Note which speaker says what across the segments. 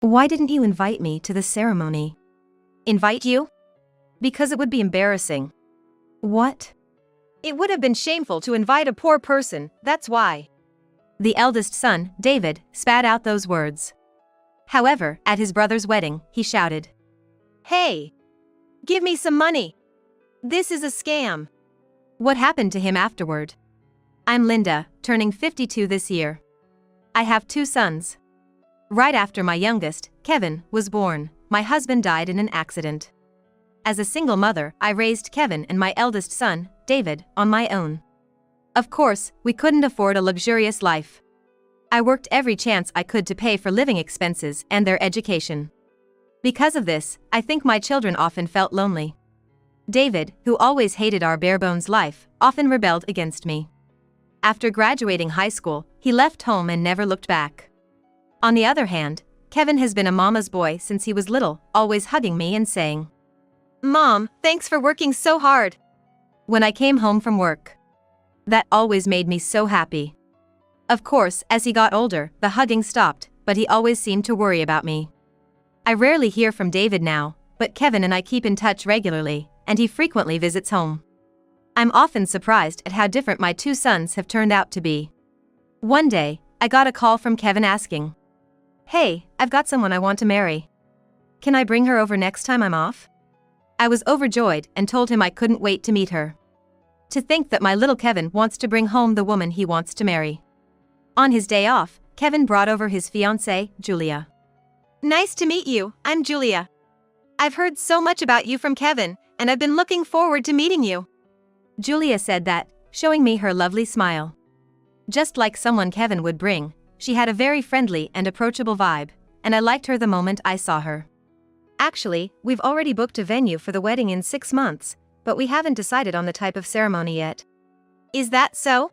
Speaker 1: Why didn't you invite me to the ceremony?
Speaker 2: Invite you?
Speaker 1: Because it would be embarrassing. What?
Speaker 2: It would have been shameful to invite a poor person, that's why.
Speaker 1: The eldest son, David, spat out those words. However, at his brother's wedding, he shouted,
Speaker 2: "Hey! Give me some money! This is a scam!"
Speaker 1: What happened to him afterward? I'm Linda, turning 52 this year. I have 2 sons. Right after my youngest, Kevin, was born, my husband died in an accident. As a single mother, I raised Kevin and my eldest son, David, on my own. Of course, we couldn't afford a luxurious life. I worked every chance I could to pay for living expenses and their education. Because of this, I think my children often felt lonely. David, who always hated our bare-bones life, often rebelled against me. After graduating high school, he left home and never looked back. On the other hand, Kevin has been a mama's boy since he was little, always hugging me and saying,
Speaker 2: "Mom, thanks for working so hard,"
Speaker 1: when I came home from work. That always made me so happy. Of course, as he got older, the hugging stopped, but he always seemed to worry about me. I rarely hear from David now, but Kevin and I keep in touch regularly, and he frequently visits home. I'm often surprised at how different my 2 sons have turned out to be. One day, I got a call from Kevin asking, "Hey, I've got someone I want to marry. Can I bring her over next time I'm off?" I was overjoyed and told him I couldn't wait to meet her. To think that my little Kevin wants to bring home the woman he wants to marry. On his day off, Kevin brought over his fiancée, Julia.
Speaker 2: "Nice to meet you, I'm Julia. I've heard so much about you from Kevin, and I've been looking forward to meeting you,"
Speaker 1: Julia said that, showing me her lovely smile. Just like someone Kevin would bring, she had a very friendly and approachable vibe, and I liked her the moment I saw her. Actually, we've already booked a venue for the wedding in 6 months, but we haven't decided on the type of ceremony yet.
Speaker 2: Is that so?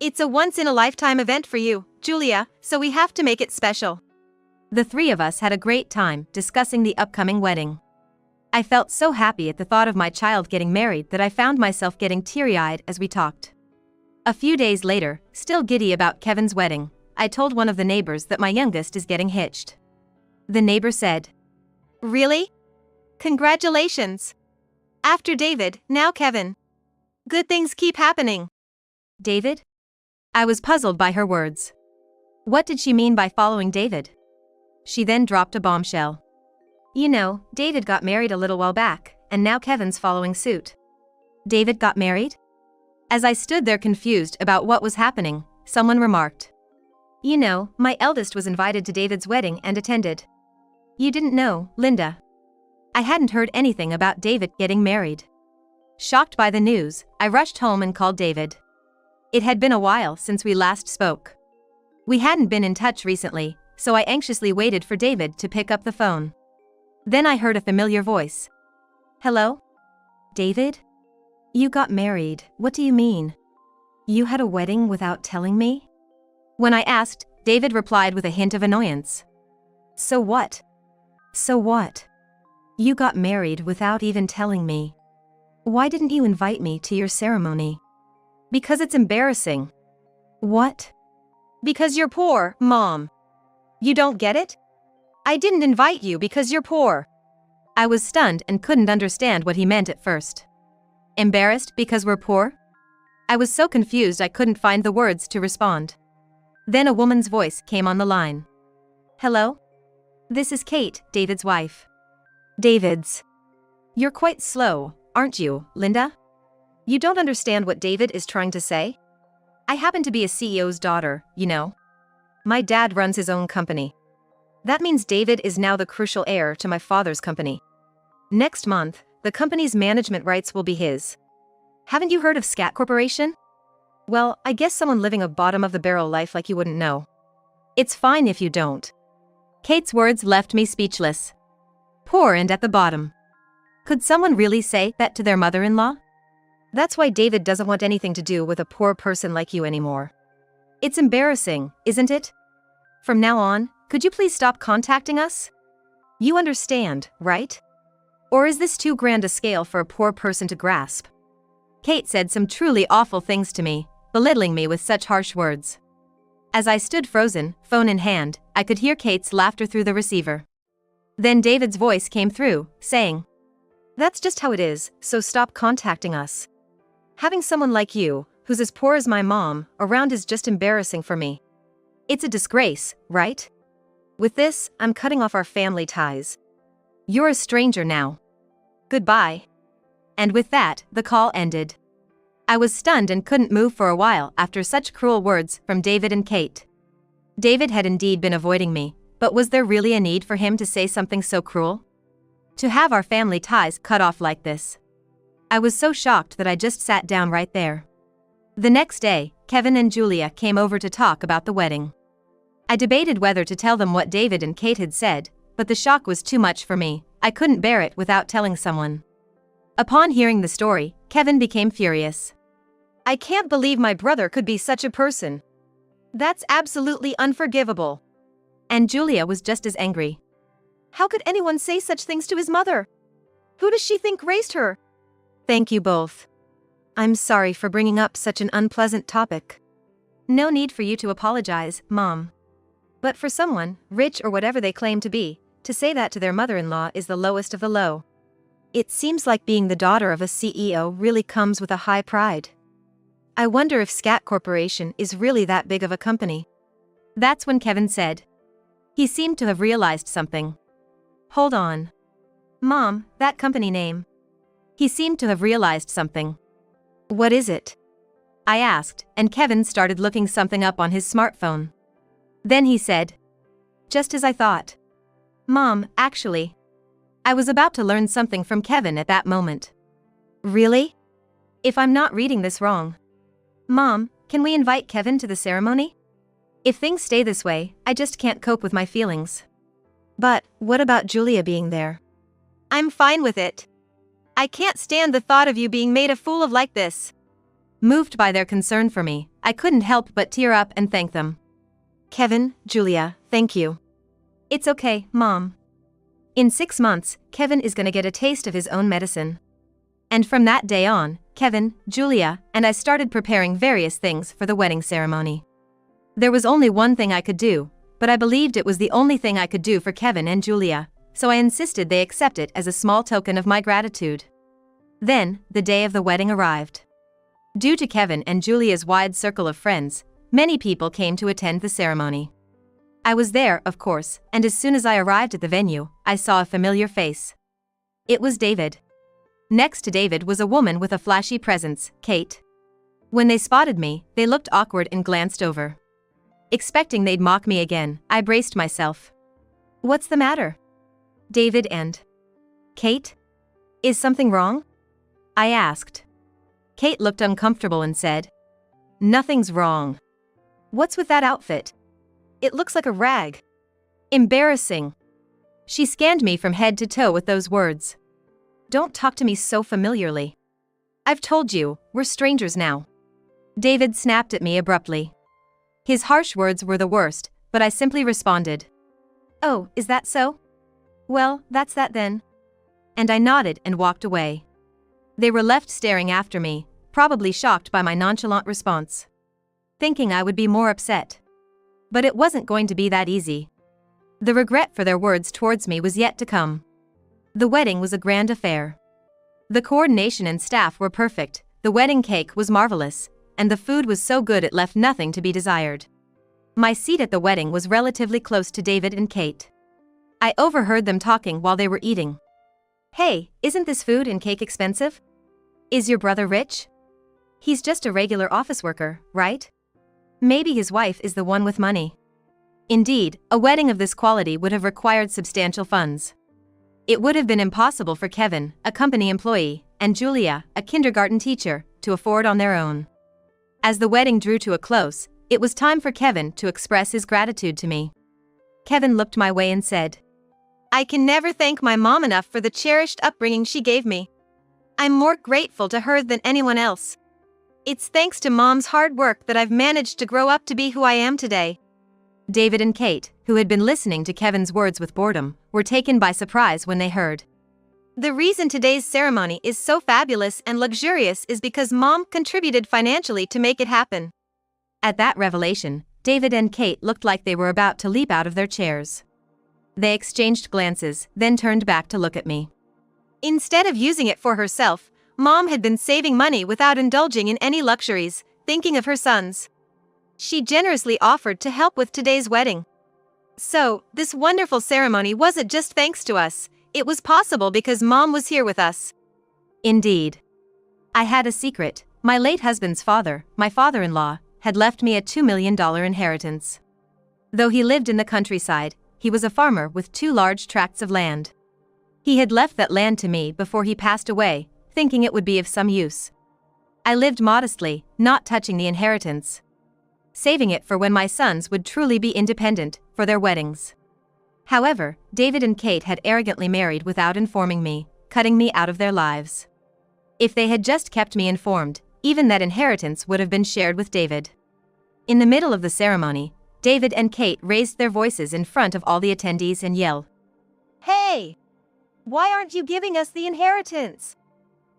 Speaker 2: It's a once-in-a-lifetime event for you, Julia, so we have to make it special.
Speaker 1: The 3 of us had a great time discussing the upcoming wedding. I felt so happy at the thought of my child getting married that I found myself getting teary-eyed as we talked. A few days later, still giddy about Kevin's wedding, I told one of the neighbors that my youngest is getting hitched. The neighbor said,
Speaker 2: "Really? Congratulations! After David, now Kevin. Good things keep happening."
Speaker 1: David? I was puzzled by her words. What did she mean by following David? She then dropped a bombshell. You know, David got married a little while back, and now Kevin's following suit. David got married? As I stood there confused about what was happening, someone remarked, "You know, my eldest was invited to David's wedding and attended." You didn't know, Linda. I hadn't heard anything about David getting married. Shocked by the news, I rushed home and called David. It had been a while since we last spoke. We hadn't been in touch recently, so I anxiously waited for David to pick up the phone. Then I heard a familiar voice. "Hello? David? You got married, what do you mean? You had a wedding without telling me?" When I asked, David replied with a hint of annoyance. So what? So what? You got married without even telling me. Why didn't you invite me to your ceremony? Because it's embarrassing. What?
Speaker 2: Because you're poor, Mom. You don't get it? I didn't invite you because you're poor.
Speaker 1: I was stunned and couldn't understand what he meant at first. Embarrassed because we're poor? I was so confused I couldn't find the words to respond. Then a woman's voice came on the line. "Hello? This is Kate, David's wife." David's. You're quite slow, aren't you, Linda? You don't understand what David is trying to say? I happen to be a CEO's daughter, you know. My dad runs his own company. That means David is now the crucial heir to my father's company. Next month, the company's management rights will be his. Haven't you heard of Scat Corporation? Well, I guess someone living a bottom-of-the-barrel life like you wouldn't know. It's fine if you don't. Kate's words left me speechless. Poor and at the bottom. Could someone really say that to their mother-in-law? That's why David doesn't want anything to do with a poor person like you anymore. It's embarrassing, isn't it? From now on, could you please stop contacting us? You understand, right? Or is this too grand a scale for a poor person to grasp? Kate said some truly awful things to me, belittling me with such harsh words. As I stood frozen, phone in hand, I could hear Kate's laughter through the receiver. Then David's voice came through, saying,
Speaker 2: "That's just how it is, so stop contacting us. Having someone like you, who's as poor as my mom, around is just embarrassing for me. It's a disgrace, right? With this, I'm cutting off our family ties.
Speaker 1: You're a stranger now.
Speaker 2: Goodbye."
Speaker 1: And with that, the call ended. I was stunned and couldn't move for a while after such cruel words from David and Kate. David had indeed been avoiding me, but was there really a need for him to say something so cruel? To have our family ties cut off like this? I was so shocked that I just sat down right there. The next day, Kevin and Julia came over to talk about the wedding. I debated whether to tell them what David and Kate had said, but the shock was too much for me. I couldn't bear it without telling someone. Upon hearing the story, Kevin became furious.
Speaker 2: "I can't believe my brother could be such a person. That's absolutely unforgivable."
Speaker 1: And Julia was just as angry.
Speaker 2: "How could anyone say such things to his mother? Who does she think raised her?"
Speaker 1: "Thank you both.
Speaker 2: I'm sorry for bringing up such an unpleasant topic."
Speaker 1: "No need for you to apologize, Mom.
Speaker 2: But for someone, rich or whatever they claim to be, to say that to their mother-in-law is the lowest of the low. It seems like being the daughter of a CEO really comes with a high pride. I wonder if Scat Corporation is really that big of a company."
Speaker 1: That's when Kevin said. He seemed to have realized something. "Hold on. Mom, that company name." He seemed to have realized something.
Speaker 2: "What is it?"
Speaker 1: I asked, and Kevin started looking something up on his smartphone. Then he said, "Just as I thought. Mom, actually." I was about to learn something from Kevin at that moment.
Speaker 2: "Really?
Speaker 1: If I'm not reading this wrong. Mom, can we invite Kevin to the ceremony? If things stay this way, I just can't cope with my feelings."
Speaker 2: "But, what about Julia being there?" "I'm fine with it. I can't stand the thought of you being made a fool of like this."
Speaker 1: Moved by their concern for me, I couldn't help but tear up and thank them.
Speaker 2: "Kevin, Julia, thank you."
Speaker 1: "It's okay, Mom. In 6 months, Kevin is gonna get a taste of his own medicine." And from that day on, Kevin, Julia, and I started preparing various things for the wedding ceremony. There was only one thing I could do, but I believed it was the only thing I could do for Kevin and Julia, so I insisted they accept it as a small token of my gratitude. Then, the day of the wedding arrived. Due to Kevin and Julia's wide circle of friends, many people came to attend the ceremony. I was there, of course, and as soon as I arrived at the venue, I saw a familiar face. It was David. Next to David was a woman with a flashy presence, Kate. When they spotted me, they looked awkward and glanced over. Expecting they'd mock me again, I braced myself. "What's the matter? David and Kate? Is something wrong?" I asked. Kate looked uncomfortable and said, "Nothing's wrong. What's with that outfit?
Speaker 2: It looks like a rag."
Speaker 1: Embarrassing." She scanned me from head to toe with those words. "Don't talk to me so familiarly. I've told you, we're strangers now." David snapped at me abruptly. His harsh words were the worst, but I simply responded, "Oh, is that so? Well, that's that then." And I nodded and walked away. They were left staring after me, probably shocked by my nonchalant response. Thinking I would be more upset. But it wasn't going to be that easy. The regret for their words towards me was yet to come. The wedding was a grand affair. The coordination and staff were perfect, the wedding cake was marvelous, and the food was so good it left nothing to be desired. My seat at the wedding was relatively close to David and Kate. I overheard them talking while they were eating. "Hey, isn't this food and cake expensive? Is your brother rich? He's just a regular office worker, right? Maybe his wife is the one with money." Indeed, a wedding of this quality would have required substantial funds. It would have been impossible for Kevin, a company employee, and Julia, a kindergarten teacher, to afford on their own. As the wedding drew to a close, it was time for Kevin to express his gratitude to me. Kevin looked my way and said,
Speaker 2: "I can never thank my mom enough for the cherished upbringing she gave me. I'm more grateful to her than anyone else. It's thanks to Mom's hard work that I've managed to grow up to be who I am today."
Speaker 1: David and Kate, who had been listening to Kevin's words with boredom, were taken by surprise when they heard.
Speaker 2: "The reason today's ceremony is so fabulous and luxurious is because Mom contributed financially to make it happen."
Speaker 1: At that revelation, David and Kate looked like they were about to leap out of their chairs. They exchanged glances, then turned back to look at me.
Speaker 2: Instead of using it for herself, Mom had been saving money without indulging in any luxuries, thinking of her sons. She generously offered to help with today's wedding. So, this wonderful ceremony wasn't just thanks to us, it was possible because Mom was here with us.
Speaker 1: Indeed. I had a secret. My late husband's father, my father-in-law, had left me a $2 million inheritance. Though he lived in the countryside, he was a farmer with 2 large tracts of land. He had left that land to me before he passed away, thinking it would be of some use. I lived modestly, not touching the inheritance, saving it for when my sons would truly be independent, for their weddings. However, David and Kate had arrogantly married without informing me, cutting me out of their lives. If they had just kept me informed, even that inheritance would have been shared with David. In the middle of the ceremony, David and Kate raised their voices in front of all the attendees and yelled,
Speaker 2: "Hey! Why aren't you giving us the inheritance?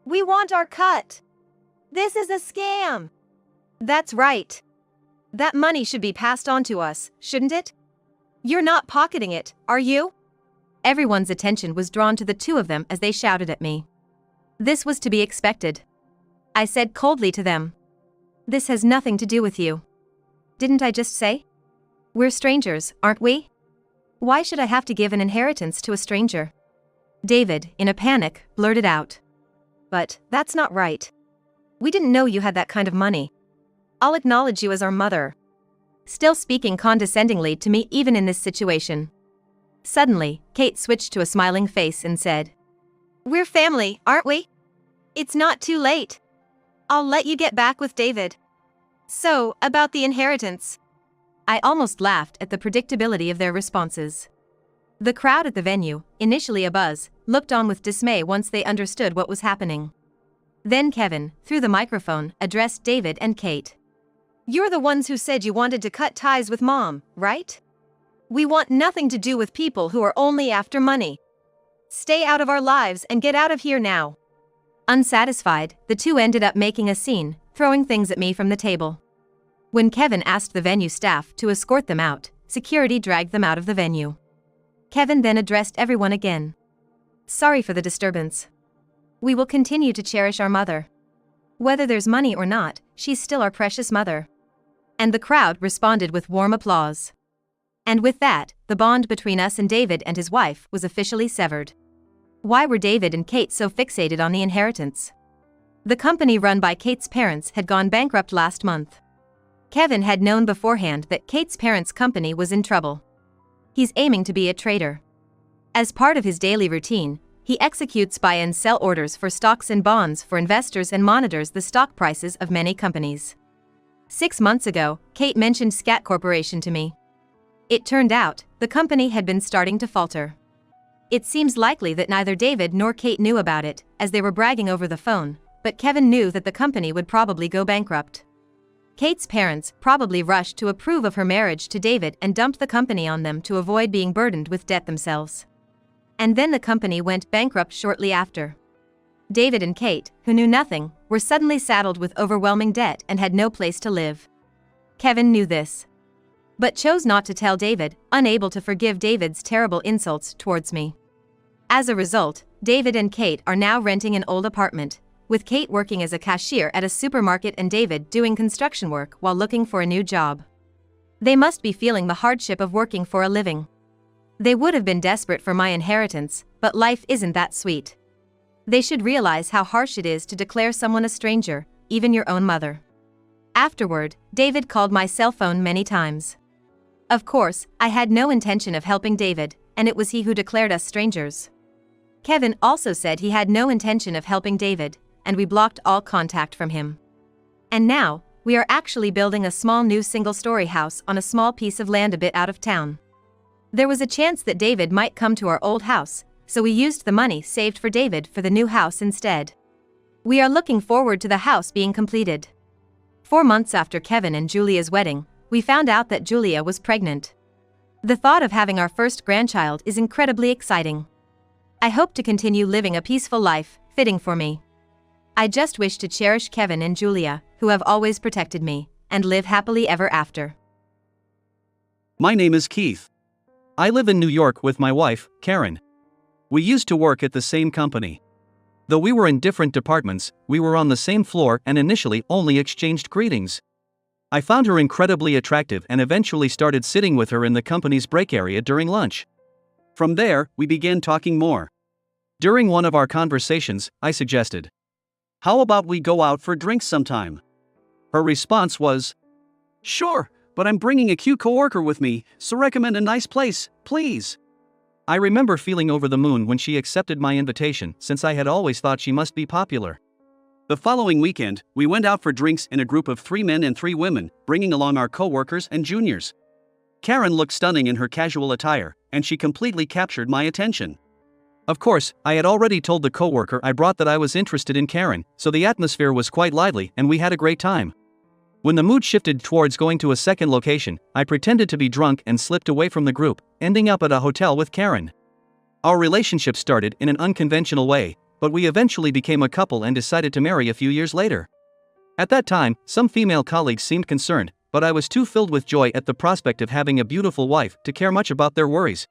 Speaker 2: We want our cut! This is a scam!" That's right. That money should be passed on to us, shouldn't it? You're not pocketing it, are you?
Speaker 1: Everyone's attention was drawn to the 2 of them as they shouted at me. This was to be expected. I said coldly to them, "This has nothing to do with you. Didn't I just say? We're strangers, aren't we? Why should I have to give an inheritance to a stranger?" David, in a panic, blurted out,
Speaker 2: "But that's not right. We didn't know you had that kind of money. I'll acknowledge you as our mother."
Speaker 1: Still speaking condescendingly to me even in this situation. Suddenly, Kate switched to a smiling face and said,
Speaker 2: "We're family, aren't we? It's not too late. I'll let you get back with David. So, about the inheritance."
Speaker 1: I almost laughed at the predictability of their responses. The crowd at the venue, initially abuzz, looked on with dismay once they understood what was happening. Then Kevin, through the microphone, addressed David and Kate.
Speaker 2: "You're the ones who said you wanted to cut ties with Mom, right? We want nothing to do with people who are only after money. Stay out of our lives and get out of here now."
Speaker 1: Unsatisfied, the 2 ended up making a scene, throwing things at me from the table. When Kevin asked the venue staff to escort them out, security dragged them out of the venue. Kevin then addressed everyone again. "Sorry for the disturbance. We will continue to cherish our mother. Whether there's money or not, she's still our precious mother." And the crowd responded with warm applause. And with that, the bond between us and David and his wife was officially severed. Why were David and Kate so fixated on the inheritance? The company run by Kate's parents had gone bankrupt last month. Kevin had known beforehand that Kate's parents' company was in trouble. He's aiming to be a trader. As part of his daily routine, he executes buy and sell orders for stocks and bonds for investors and monitors the stock prices of many companies. 6 months ago, Kate mentioned Scat Corporation to me. It turned out, the company had been starting to falter. It seems likely that neither David nor Kate knew about it, as they were bragging over the phone, but Kevin knew that the company would probably go bankrupt. Kate's parents probably rushed to approve of her marriage to David and dumped the company on them to avoid being burdened with debt themselves. And then the company went bankrupt shortly after. David and Kate, who knew nothing, were suddenly saddled with overwhelming debt and had no place to live. Kevin knew this, but chose not to tell David, unable to forgive David's terrible insults towards me. As a result, David and Kate are now renting an old apartment, with Kate working as a cashier at a supermarket and David doing construction work while looking for a new job. They must be feeling the hardship of working for a living. They would have been desperate for my inheritance, but life isn't that sweet. They should realize how harsh it is to declare someone a stranger, even your own mother. Afterward, David called my cell phone many times. Of course, I had no intention of helping David, and it was he who declared us strangers. Kevin also said he had no intention of helping David, and we blocked all contact from him. And now, we are actually building a small new single-story house on a small piece of land a bit out of town. There was a chance that David might come to our old house, so we used the money saved for David for the new house instead. We are looking forward to the house being completed. 4 months after Kevin and Julia's wedding, we found out that Julia was pregnant. The thought of having our first grandchild is incredibly exciting. I hope to continue living a peaceful life, fitting for me. I just wish to cherish Kevin and Julia, who have always protected me, and live happily ever after.
Speaker 3: My name is Keith. I live in New York with my wife, Karen. We used to work at the same company. Though we were in different departments, we were on the same floor and initially only exchanged greetings. I found her incredibly attractive and eventually started sitting with her in the company's break area during lunch. From there, we began talking more. During one of our conversations, I suggested, "How about we go out for drinks sometime?" Her response was, "Sure, but I'm bringing a cute coworker with me, so recommend a nice place, please." I remember feeling over the moon when she accepted my invitation, since I had always thought she must be popular. The following weekend, we went out for drinks in a group of 3 men and 3 women, bringing along our coworkers and juniors. Karen looked stunning in her casual attire, and she completely captured my attention. Of course, I had already told the coworker I brought that I was interested in Karen, so the atmosphere was quite lively and we had a great time. When the mood shifted towards going to a second location, I pretended to be drunk and slipped away from the group, ending up at a hotel with Karen. Our relationship started in an unconventional way, but we eventually became a couple and decided to marry a few years later. At that time, some female colleagues seemed concerned, but I was too filled with joy at the prospect of having a beautiful wife to care much about their worries.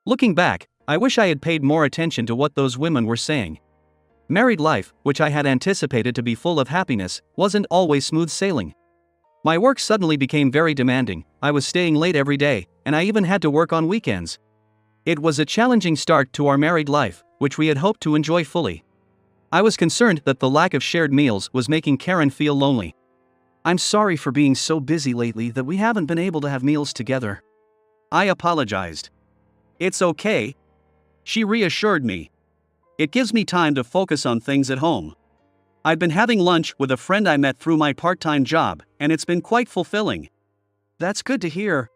Speaker 3: Looking back, I wish I had paid more attention to what those women were saying. Married life, which I had anticipated to be full of happiness, wasn't always smooth sailing. My work suddenly became very demanding. I was staying late every day, and I even had to work on weekends. It was a challenging start to our married life, which we had hoped to enjoy fully. I was concerned that the lack of shared meals was making Karen feel lonely. "I'm sorry for being so busy lately that we haven't been able to have meals together." I apologized. "It's okay," she reassured me. "It gives me time to focus on things at home. I've been having lunch with a friend I met through my part-time job, and it's been quite fulfilling." "That's good to hear,"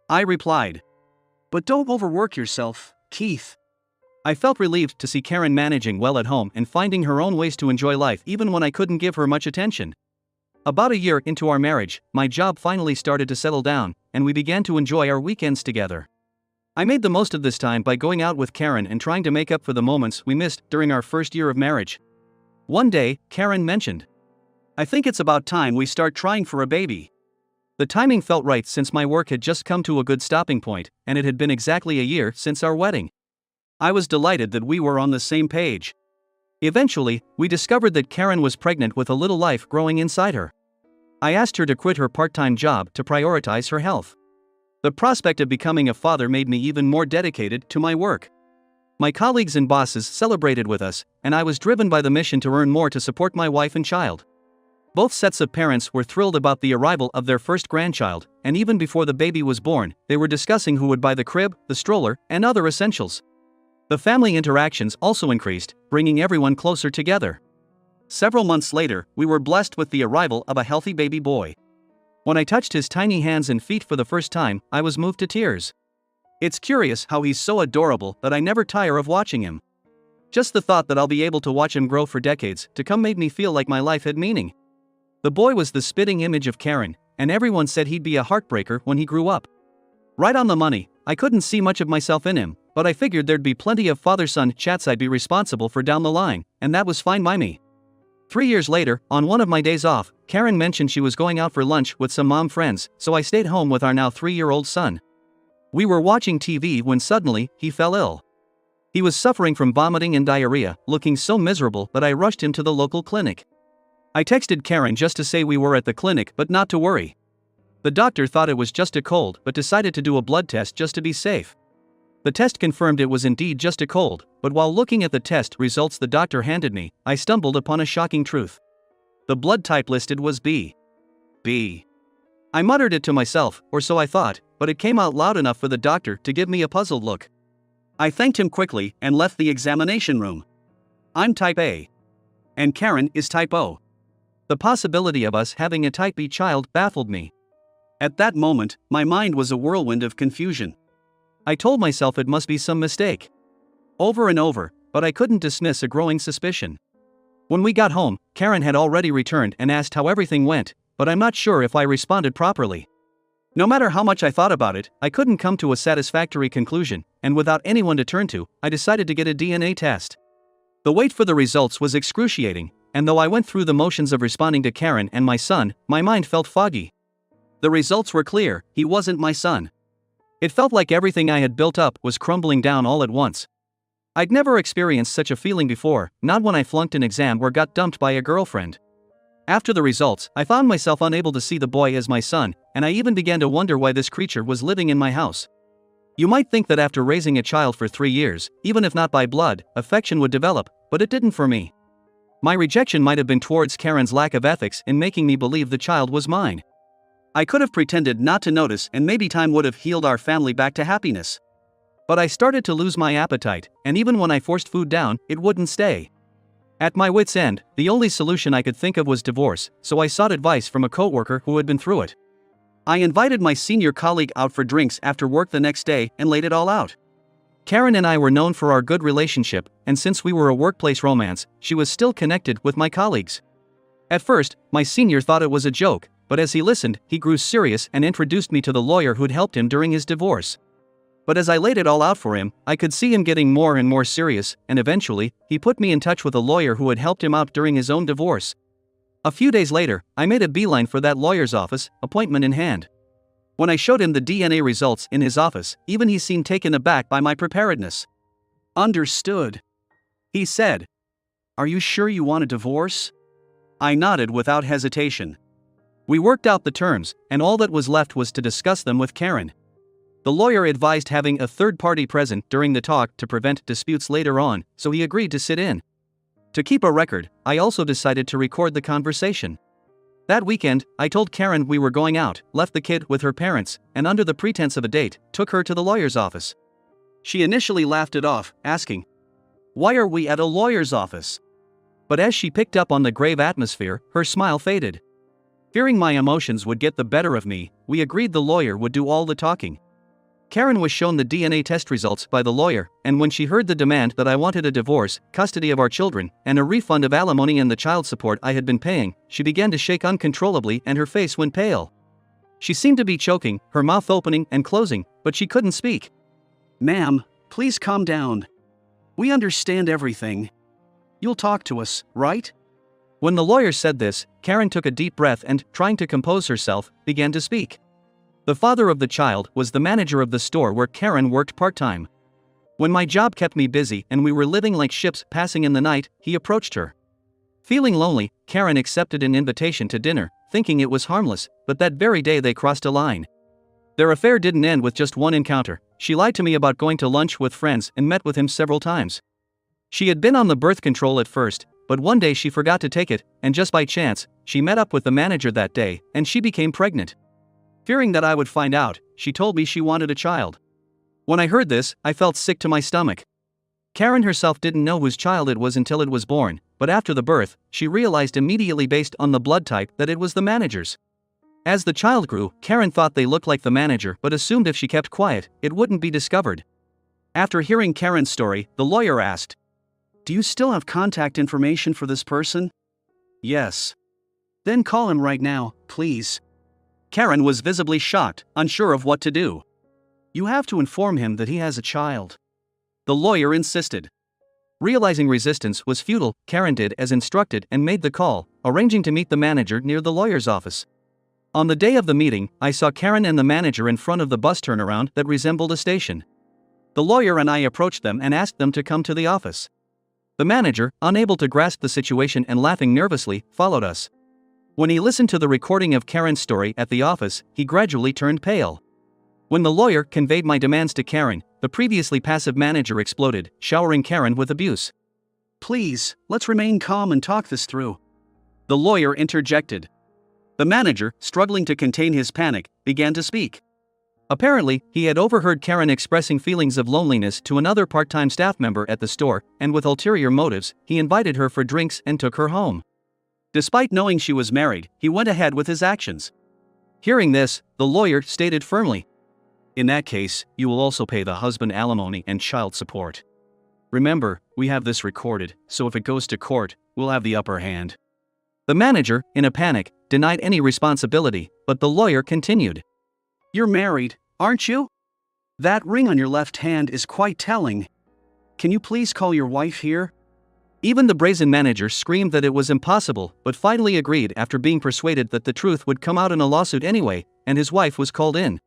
Speaker 3: I replied. "But don't overwork yourself, Keith." I felt relieved to see Karen managing well at home and finding her own ways to enjoy life even when I couldn't give her much attention. About a year into our marriage, my job finally started to settle down, and we began to enjoy our weekends together. I made the most of this time by going out with Karen and trying to make up for the moments we missed during our first year of marriage. One day, Karen mentioned, "I think it's about time we start trying for a baby." The timing felt right since my work had just come to a good stopping point, and it had been exactly a year since our wedding. I was delighted that we were on the same page. Eventually, we discovered that Karen was pregnant with a little life growing inside her. I asked her to quit her part-time job to prioritize her health. The prospect of becoming a father made me even more dedicated to my work. My colleagues and bosses celebrated with us, and I was driven by the mission to earn more to support my wife and child. Both sets of parents were thrilled about the arrival of their first grandchild, and even before the baby was born, they were discussing who would buy the crib, the stroller, and other essentials. The family interactions also increased, bringing everyone closer together. Several months later, we were blessed with the arrival of a healthy baby boy. When I touched his tiny hands and feet for the first time, I was moved to tears. It's curious how he's so adorable that I never tire of watching him. Just the thought that I'll be able to watch him grow for decades to come made me feel like my life had meaning. The boy was the spitting image of Karen, and everyone said he'd be a heartbreaker when he grew up. Right on the money. I couldn't see much of myself in him, but I figured there'd be plenty of father-son chats I'd be responsible for down the line, and that was fine by me. 3 years later, on one of my days off, Karen mentioned she was going out for lunch with some mom friends, so I stayed home with our now 3-year-old son. We were watching TV when suddenly, he fell ill. He was suffering from vomiting and diarrhea, looking so miserable that I rushed him to the local clinic. I texted Karen just to say we were at the clinic but not to worry. The doctor thought it was just a cold but decided to do a blood test just to be safe. The test confirmed it was indeed just a cold, but while looking at the test results the doctor handed me, I stumbled upon a shocking truth. The blood type listed was B. B. I muttered it to myself, or so I thought, but it came out loud enough for the doctor to give me a puzzled look. I thanked him quickly and left the examination room. I'm type A. And Karen is type O. The possibility of us having a type B child baffled me. At that moment, my mind was a whirlwind of confusion. I told myself it must be some mistake. Over and over, but I couldn't dismiss a growing suspicion. When we got home, Karen had already returned and asked how everything went, but I'm not sure if I responded properly. No matter how much I thought about it, I couldn't come to a satisfactory conclusion, and without anyone to turn to, I decided to get a DNA test. The wait for the results was excruciating, and though I went through the motions of responding to Karen and my son, my mind felt foggy. The results were clear: he wasn't my son. It felt like everything I had built up was crumbling down all at once. I'd never experienced such a feeling before, not when I flunked an exam or got dumped by a girlfriend. After the results, I found myself unable to see the boy as my son, and I even began to wonder why this creature was living in my house. You might think that after raising a child for 3 years, even if not by blood, affection would develop, but it didn't for me. My rejection might have been towards Karen's lack of ethics in making me believe the child was mine. I could have pretended not to notice, and maybe time would have healed our family back to happiness. But I started to lose my appetite, and even when I forced food down, it wouldn't stay. At my wit's end, the only solution I could think of was divorce, so I sought advice from a coworker who had been through it. I invited my senior colleague out for drinks after work the next day and laid it all out. Karen and I were known for our good relationship, and since we were a workplace romance, she was still connected with my colleagues. At first, my senior thought it was a joke, but as he listened, he grew serious and introduced me to the lawyer who'd helped him during his divorce. But as I laid it all out for him, I could see him getting more and more serious, and eventually, he put me in touch with a lawyer who had helped him out during his own divorce. A few days later, I made a beeline for that lawyer's office, appointment in hand. When I showed him the DNA results in his office, even he seemed taken aback by my preparedness. "Understood," he said. "Are you sure you want a divorce?" I nodded without hesitation. We worked out the terms, and all that was left was to discuss them with Karen. The lawyer advised having a third party present during the talk to prevent disputes later on, so he agreed to sit in. To keep a record, I also decided to record the conversation. That weekend, I told Karen we were going out, left the kid with her parents, and under the pretense of a date, took her to the lawyer's office. She initially laughed it off, asking, "Why are we at a lawyer's office?" But as she picked up on the grave atmosphere, her smile faded. Fearing my emotions would get the better of me, we agreed the lawyer would do all the talking. Karen was shown the DNA test results by the lawyer, and when she heard the demand that I wanted a divorce, custody of our children, and a refund of alimony and the child support I had been paying, she began to shake uncontrollably and her face went pale. She seemed to be choking, her mouth opening and closing, but she couldn't speak. "Ma'am, please calm down. We understand everything. You'll talk to us, right?" When the lawyer said this, Karen took a deep breath and, trying to compose herself, began to speak. The father of the child was the manager of the store where Karen worked part-time. When my job kept me busy and we were living like ships passing in the night, he approached her. Feeling lonely, Karen accepted an invitation to dinner, thinking it was harmless, but that very day they crossed a line. Their affair didn't end with just one encounter. She lied to me about going to lunch with friends and met with him several times. She had been on the birth control at first, but one day she forgot to take it, and just by chance, she met up with the manager that day, and she became pregnant. Fearing that I would find out, she told me she wanted a child. When I heard this, I felt sick to my stomach. Karen herself didn't know whose child it was until it was born, but after the birth, she realized immediately based on the blood type that it was the manager's. As the child grew, Karen thought they looked like the manager but assumed if she kept quiet, it wouldn't be discovered. After hearing Karen's story, the lawyer asked, "Do you still have contact information for this person?" "Yes." "Then call him right now, please." Karen was visibly shocked, unsure of what to do. "You have to inform him that he has a child." The lawyer insisted. Realizing resistance was futile, Karen did as instructed and made the call, arranging to meet the manager near the lawyer's office. On the day of the meeting, I saw Karen and the manager in front of the bus turnaround that resembled a station. The lawyer and I approached them and asked them to come to the office. The manager, unable to grasp the situation and laughing nervously, followed us. When he listened to the recording of Karen's story at the office, he gradually turned pale. When the lawyer conveyed my demands to Karen, the previously passive manager exploded, showering Karen with abuse. "Please, let's remain calm and talk this through," the lawyer interjected. The manager, struggling to contain his panic, began to speak. Apparently, he had overheard Karen expressing feelings of loneliness to another part-time staff member at the store, and with ulterior motives, he invited her for drinks and took her home. Despite knowing she was married, he went ahead with his actions. Hearing this, the lawyer stated firmly, "In that case, you will also pay the husband alimony and child support. Remember, we have this recorded, so if it goes to court, we'll have the upper hand." The manager, in a panic, denied any responsibility, but the lawyer continued. "You're married, aren't you? That ring on your left hand is quite telling. Can you please call your wife here?" Even the brazen manager screamed that it was impossible, but finally agreed after being persuaded that the truth would come out in a lawsuit anyway, and his wife was called in.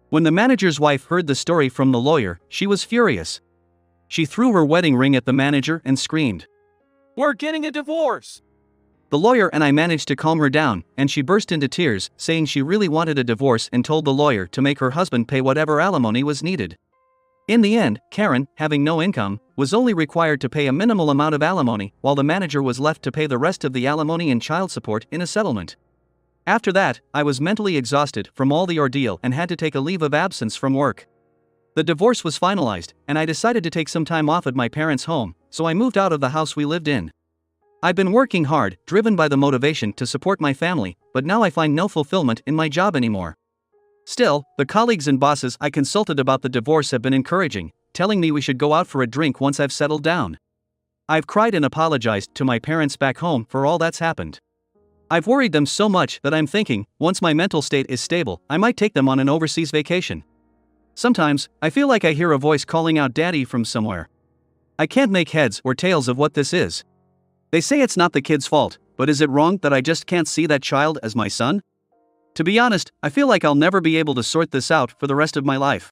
Speaker 3: When the manager's wife heard the story from the lawyer, she was furious. She threw her wedding ring at the manager and screamed,
Speaker 4: "We're getting a divorce!"
Speaker 3: The lawyer and I managed to calm her down, and she burst into tears, saying she really wanted a divorce and told the lawyer to make her husband pay whatever alimony was needed. In the end, Karen, having no income, was only required to pay a minimal amount of alimony, while the manager was left to pay the rest of the alimony and child support in a settlement. After that, I was mentally exhausted from all the ordeal and had to take a leave of absence from work. The divorce was finalized, and I decided to take some time off at my parents' home, so I moved out of the house we lived in. I've been working hard, driven by the motivation to support my family, but now I find no fulfillment in my job anymore. Still, the colleagues and bosses I consulted about the divorce have been encouraging, telling me we should go out for a drink once I've settled down. I've cried and apologized to my parents back home for all that's happened. I've worried them so much that I'm thinking, once my mental state is stable, I might take them on an overseas vacation. Sometimes, I feel like I hear a voice calling out "Daddy" from somewhere. I can't make heads or tails of what this is. They say it's not the kid's fault, but is it wrong that I just can't see that child as my son? To be honest, I feel like I'll never be able to sort this out for the rest of my life.